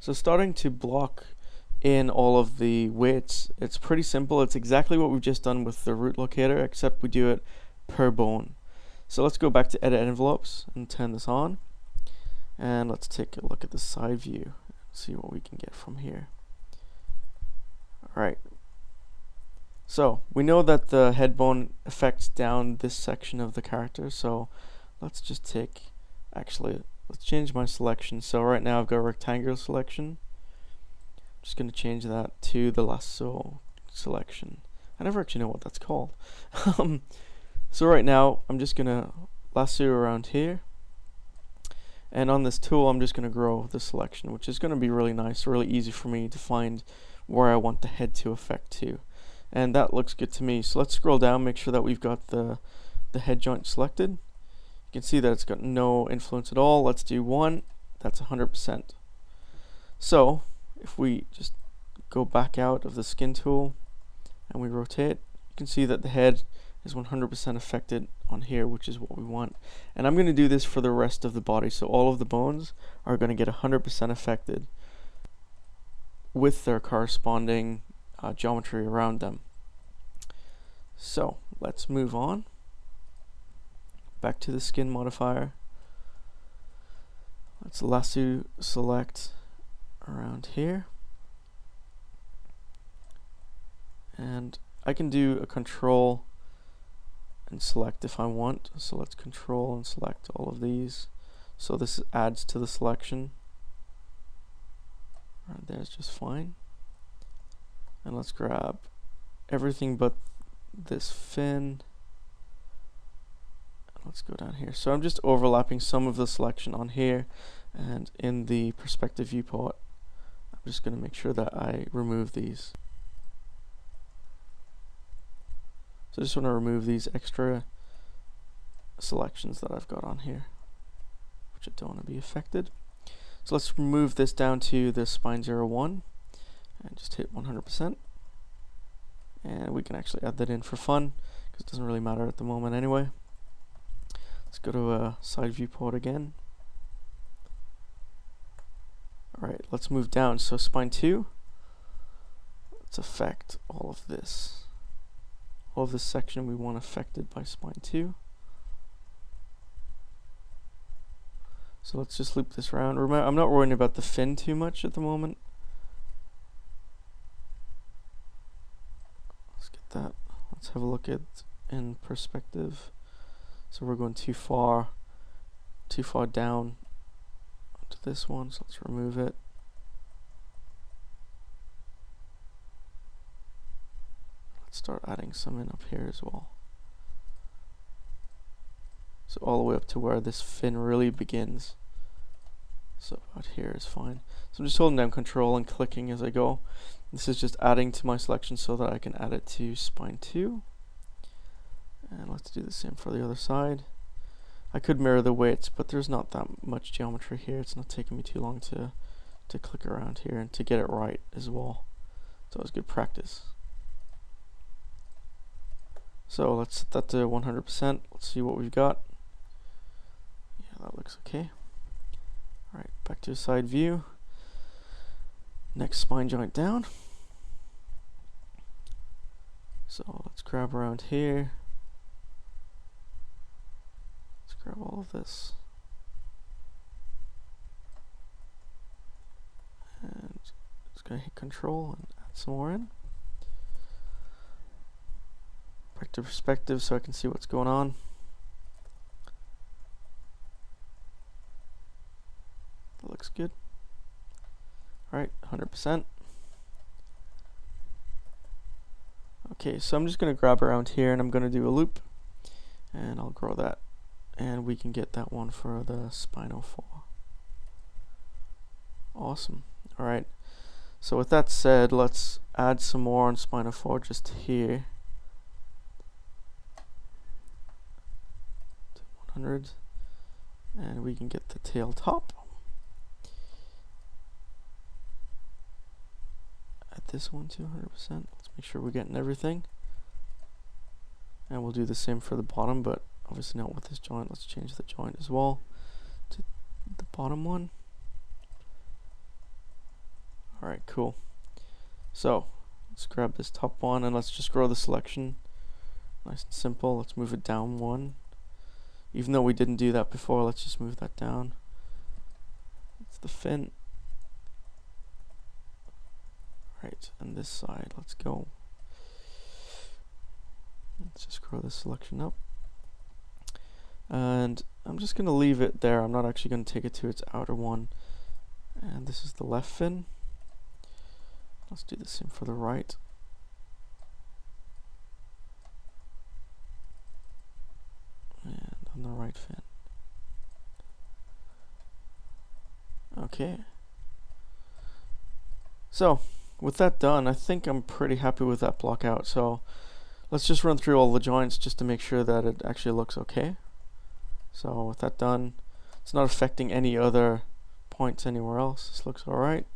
So starting to block in all of the weights, it's pretty simple. It's exactly what we've just done with the root locator, except we do it per bone. So let's go back to edit envelopes and turn this on. And let's take a look at the side view, see what we can get from here. Alright. So we know that the head bone affects down this section of the character, so let's just take, actually, let's change my selection. So right now I've got a rectangular selection. I'm just going to change that to the lasso selection. I never actually know what that's called. So right now I'm just going to lasso around here. And on this tool I'm just going to grow the selection, which is going to be really nice, really easy for me to find where I want the head to affect to. And that looks good to me. So let's scroll down, make sure that we've got the head joint selected. You can see that it's got no influence at all. Let's do 1. That's 100%. So if we just go back out of the skin tool and we rotate, you can see that the head is 100% affected on here, which is what we want. And I'm going to do this for the rest of the body. So all of the bones are going to get 100% affected with their corresponding geometry around them. So let's move on back to the skin modifier. Let's lasso select around here, and I can do a control and select if I want. So let's control and select all of these, so this adds to the selection. Right there's just fine. And let's grab everything but this fin. Let's go down here. So I'm just overlapping some of the selection on here, and in the perspective viewport I'm just going to make sure that I remove these. So I just want to remove these extra selections that I've got on here, which I don't want to be affected. So let's move this down to the spine 01 and just hit 100%. And we can actually add that in for fun, because it doesn't really matter at the moment anyway. Let's go to a side viewport again. Alright, let's move down. So spine 2, let's affect all of this. All of this section we want affected by spine 2. So let's just loop this around. Remember, I'm not worrying about the fin too much at the moment. Let's get that. Let's have a look at in perspective. So we're going too far down onto this one, so let's remove it. Let's start adding some in up here as well. So all the way up to where this fin really begins. So out here is fine. So I'm just holding down control and clicking as I go. This is just adding to my selection so that I can add it to spine 2. And let's do the same for the other side. I could mirror the weights, but there's not that much geometry here. It's not taking me too long to click around here and to get it right as well. So it's good practice. So let's set that to 100%. Let's see what we've got. Yeah, that looks okay. Alright, back to side view. Next spine joint down. So let's grab around here. Let's grab all of this. And just gonna hit control and add some more in. Back to perspective so I can see what's going on. That looks good. Alright, 100%. Okay, so I'm just going to grab around here and I'm going to do a loop. And I'll grow that. And we can get that one for the spine 04. Awesome. Alright, so with that said, let's add some more on spine 04 just here. 100, and we can get the tail top. Add this one to 100%. Let's make sure we're getting everything. And we'll do the same for the bottom, but obviously not with this joint. Let's change the joint as well to the bottom one. Alright, cool. So let's grab this top one and let's just grow the selection. Nice and simple. Let's move it down one. Even though we didn't do that before, let's just move that down. That's the fin. Right, and this side, let's go. Let's just grow this selection up. And I'm just going to leave it there. I'm not actually going to take it to its outer one. And this is the left fin. Let's do the same for the right. And on the right fin. Okay. So, with that done, I think I'm pretty happy with that block out. So, let's just run through all the joints just to make sure that it actually looks okay. So, with that done, it's not affecting any other points anywhere else. This looks alright.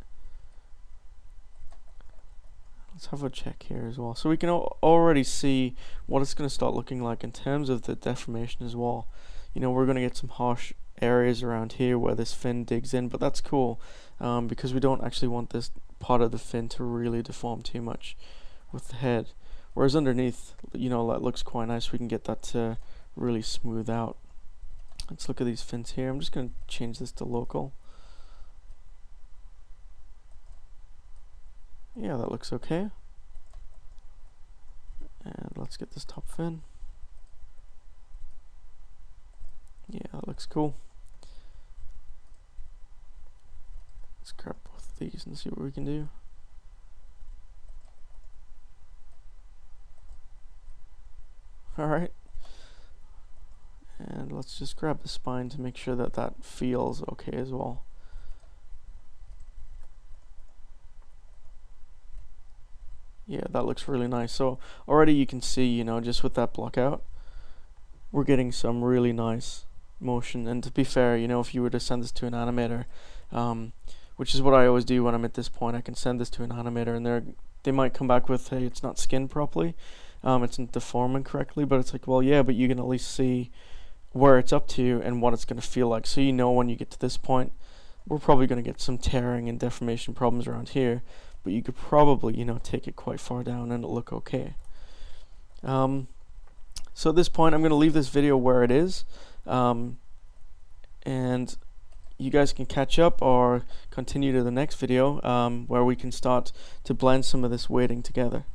Let's have a check here as well. So we can already see what it's going to start looking like in terms of the deformation as well. You know, we're going to get some harsh areas around here where this fin digs in, but that's cool because we don't actually want this part of the fin to really deform too much with the head. Whereas underneath, you know, that looks quite nice. We can get that to really smooth out. Let's look at these fins here. I'm just going to change this to local. Yeah, that looks okay. And let's get this top fin. Yeah, that looks cool. Let's grab both of these and see what we can do. Alright. And let's just grab the spine to make sure that that feels okay as well. Yeah, that looks really nice. So already you can see, you know, just with that block out, we're getting some really nice motion. And to be fair, you know, if you were to send this to an animator, which is what I always do when I'm at this point, I can send this to an animator and they might come back with, hey, it's not skinned properly, it's not deforming correctly, but it's like, well, yeah, but you can at least see where it's up to and what it's going to feel like. So you know when you get to this point, we're probably going to get some tearing and deformation problems around here, but you could probably, you know, take it quite far down and it'll look okay. So at this point, I'm going to leave this video where it is, and you guys can catch up or continue to the next video where we can start to blend some of this weighting together.